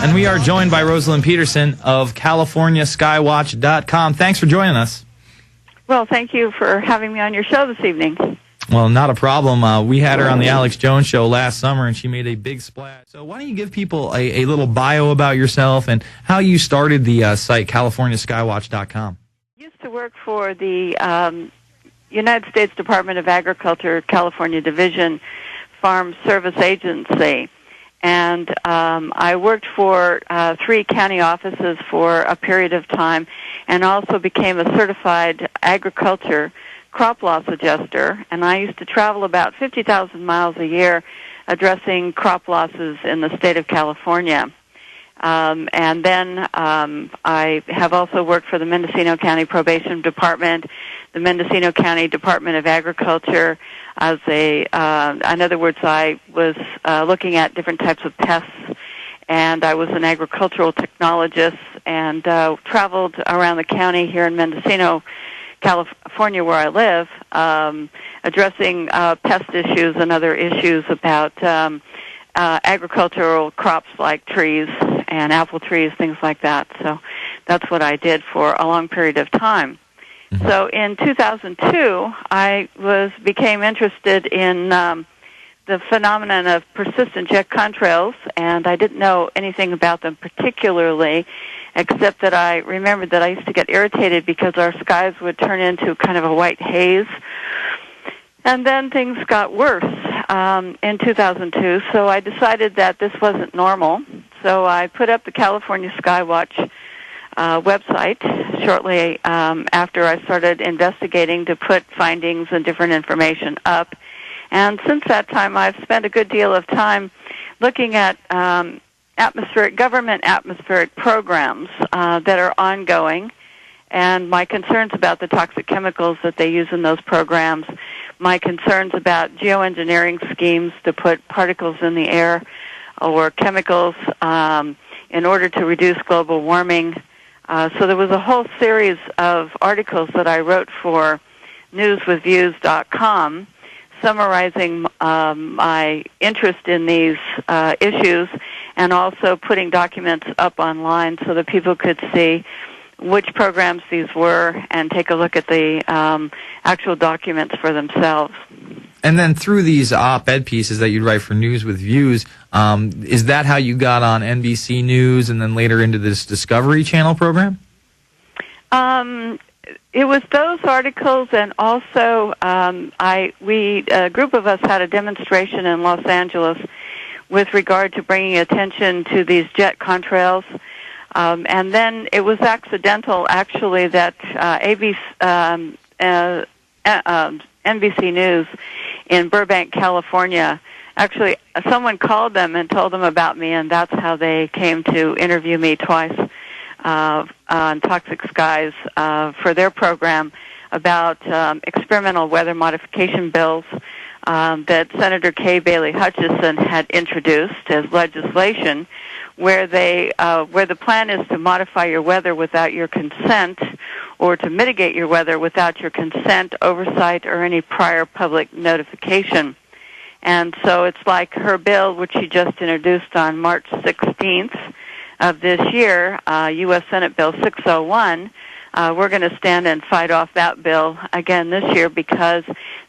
And we are joined by Rosalind Peterson of CaliforniaSkywatch.com. Thanks for joining us. Well, thank you for having me on your show this evening. Well, not a problem. We had her on the Alex Jones show last summer, and she made a big splash. So why don't you give people a little bio about yourself and how you started the site, CaliforniaSkywatch.com? I used to work for the United States Department of Agriculture, California Division Farm Service Agency. And I worked for 3 county offices for a period of time and also became a certified agriculture crop loss adjuster. And I used to travel about 50,000 miles a year addressing crop losses in the state of California. And then I have also worked for the Mendocino County Probation Department, the Mendocino County Department of Agriculture. As in other words, I was looking at different types of pests, and I was an agricultural technologist and traveled around the county here in Mendocino, California, where I live, addressing pest issues and other issues about agricultural crops like trees and apple trees, things like that. So that's what I did for a long period of time. Mm-hmm. So in 2002, I became interested in the phenomenon of persistent jet contrails, and I didn't know anything about them particularly, except that I remembered that I used to get irritated because our skies would turn into kind of a white haze. And then things got worse in 2002, so I decided that this wasn't normal. So I put up the California Skywatch website shortly after I started investigating to put findings and different information up. And since that time, I've spent a good deal of time looking at government atmospheric programs that are ongoing, and my concerns about the toxic chemicals that they use in those programs, my concerns about geoengineering schemes to put particles in the air or chemicals in order to reduce global warming. So there was a whole series of articles that I wrote for newswithviews.com summarizing my interest in these issues and also putting documents up online so that people could see which programs these were and take a look at the actual documents for themselves. And then through these op-ed pieces that you'd write for News with Views, is that how you got on NBC News and then later into this Discovery Channel program? It was those articles, and also a group of us had a demonstration in Los Angeles with regard to bringing attention to these jet contrails. And then it was accidental, actually, that NBC News in Burbank, California, actually someone called them and told them about me, and that's how they came to interview me twice on Toxic Skies for their program about experimental weather modification bills that Senator Kay Bailey Hutchison had introduced as legislation, where the plan is to modify your weather without your consent or to mitigate your weather without your consent, oversight, or any prior public notification. And so it's like her bill, which she just introduced on March 16th of this year, U.S. Senate Bill 601. We're going to stand and fight off that bill again this year because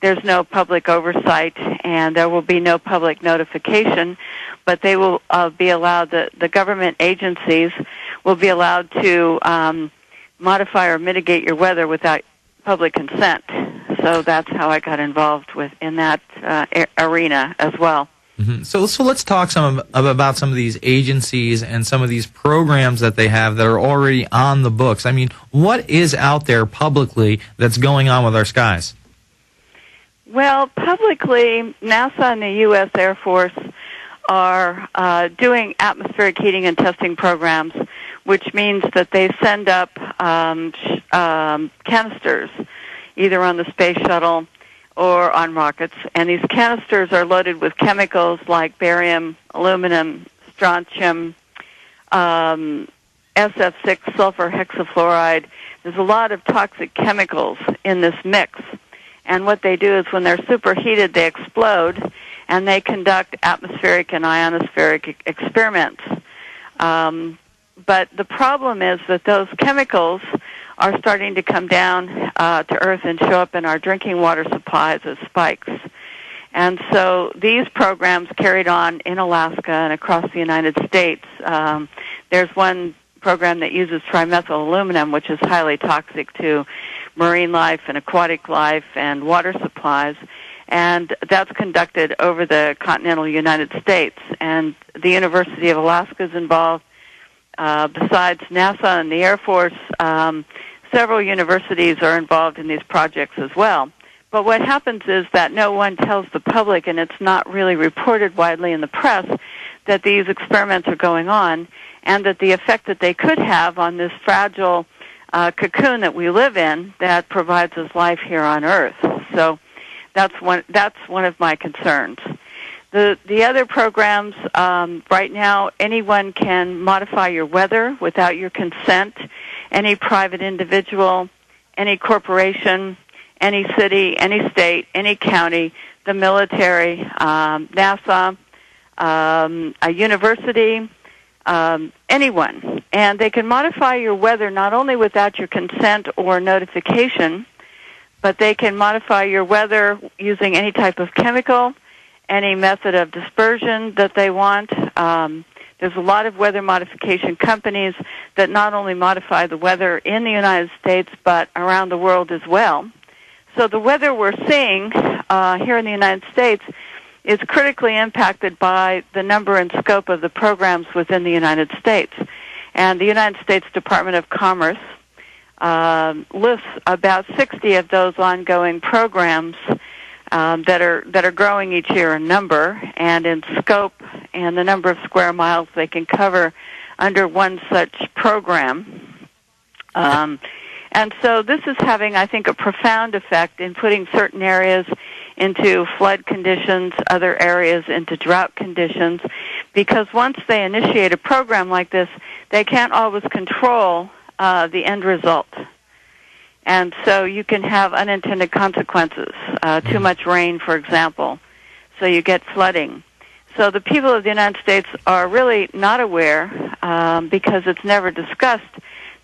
there's no public oversight and there will be no public notification, but they will be allowed, the government agencies will be allowed to modify or mitigate your weather without public consent. So that's how I got involved in that arena as well. Mm-hmm. So let's talk about some of these agencies and some of these programs that they have that are already on the books. I mean, what is out there publicly that's going on with our skies? Well, publicly, NASA and the U.S. Air Force are doing atmospheric heating and testing programs, which means that they send up canisters, either on the space shuttle or on rockets, and these canisters are loaded with chemicals like barium, aluminum, strontium, SF6, sulfur hexafluoride. There's a lot of toxic chemicals in this mix, and what they do is when they're superheated, they explode, and they conduct atmospheric and ionospheric experiments. But the problem is that those chemicals are starting to come down to Earth and show up in our drinking water supplies as spikes. And so these programs carried on in Alaska and across the United States. There's one program that uses trimethyl aluminum, which is highly toxic to marine life and aquatic life and water supplies. And that's conducted over the continental United States. And the University of Alaska is involved. Besides NASA and the Air Force, several universities are involved in these projects as well. But what happens is that no one tells the public, and it's not really reported widely in the press, that these experiments are going on and that the effect that they could have on this fragile cocoon that we live in that provides us life here on Earth. So that's one of my concerns. The other programs, right now, anyone can modify your weather without your consent. Any private individual, any corporation, any city, any state, any county, the military, NASA, a university, anyone. And they can modify your weather not only without your consent or notification, but they can modify your weather using any type of chemical, any method of dispersion that they want. There's a lot of weather modification companies that not only modify the weather in the United States, but around the world as well. So the weather we're seeing here in the United States is critically impacted by the number and scope of the programs within the United States. And the United States Department of Commerce lists about 60 of those ongoing programs that are growing each year in number and in scope and the number of square miles they can cover under one such program. And so this is having, I think, a profound effect in putting certain areas into flood conditions, other areas into drought conditions, because once they initiate a program like this, they can't always control the end result. And so you can have unintended consequences, too much rain, for example, so you get flooding. So the people of the United States are really not aware, because it's never discussed,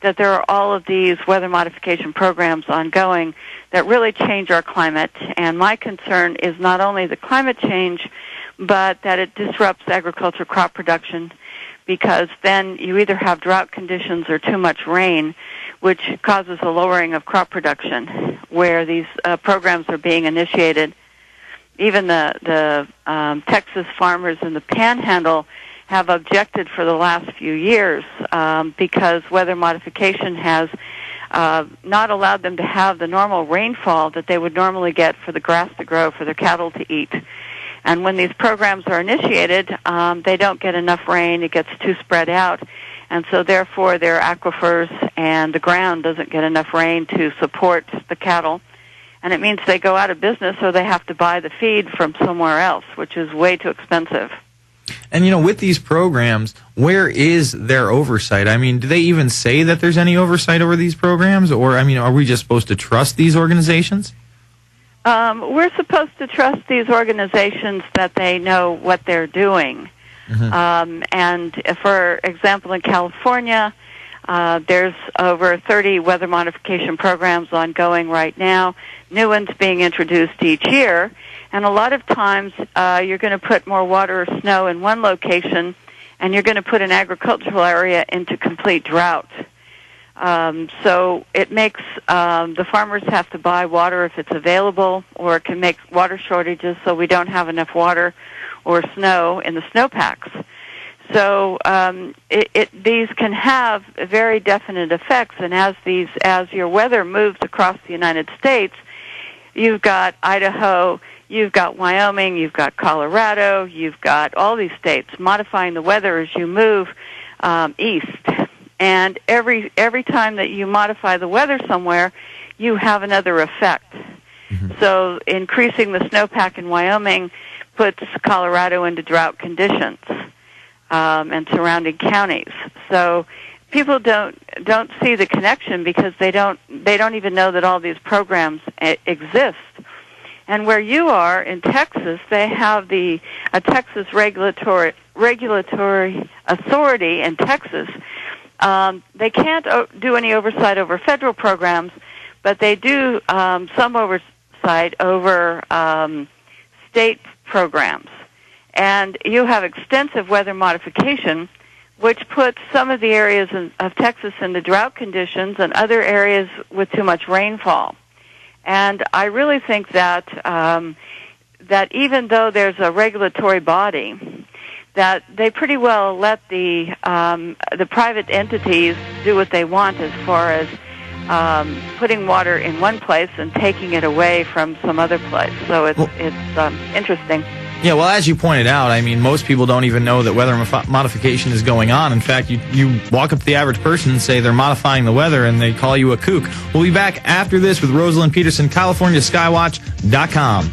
that there are all of these weather modification programs ongoing that really change our climate. And my concern is not only the climate change, but that it disrupts agriculture crop production, because then you either have drought conditions or too much rain, which causes a lowering of crop production where these programs are being initiated. Even the Texas farmers in the Panhandle have objected for the last few years because weather modification has not allowed them to have the normal rainfall that they would normally get for the grass to grow, for their cattle to eat. And when these programs are initiated, they don't get enough rain. It gets too spread out. And so therefore their aquifers and the ground doesn't get enough rain to support the cattle. And it means they go out of business or they have to buy the feed from somewhere else, which is way too expensive. And, with these programs, where is their oversight? I mean, do they even say that there's any oversight over these programs? Or, are we just supposed to trust these organizations? We're supposed to trust these organizations that they know what they're doing. Mm-hmm. And for example, in California, there's over 30 weather modification programs ongoing right now, new ones being introduced each year. And a lot of times you're going to put more water or snow in one location, and you're going to put an agricultural area into complete drought. So it makes the farmers have to buy water if it's available, or it can make water shortages so we don't have enough water or snow in the snowpacks. So these can have very definite effects, and as your weather moves across the United States, you've got Idaho, you've got Wyoming, you've got Colorado, you've got all these states modifying the weather as you move east. And every time that you modify the weather somewhere, you have another effect. Mm-hmm. So increasing the snowpack in Wyoming puts Colorado into drought conditions and surrounding counties. So people don't see the connection because they don't even know that all these programs exist. And where you are in Texas, they have a Texas regulatory authority in Texas. They can't do any oversight over federal programs, but they do some oversight over state programs. And you have extensive weather modification, which puts some of the areas of Texas into drought conditions and other areas with too much rainfall. And I really think that that even though there's a regulatory body, that they pretty well let the private entities do what they want as far as putting water in one place and taking it away from some other place. So it's interesting. Yeah, well, as you pointed out, I mean, most people don't even know that weather modification is going on. In fact, you walk up to the average person and say they're modifying the weather, and they call you a kook. We'll be back after this with Rosalind Peterson, CaliforniaSkywatch.com.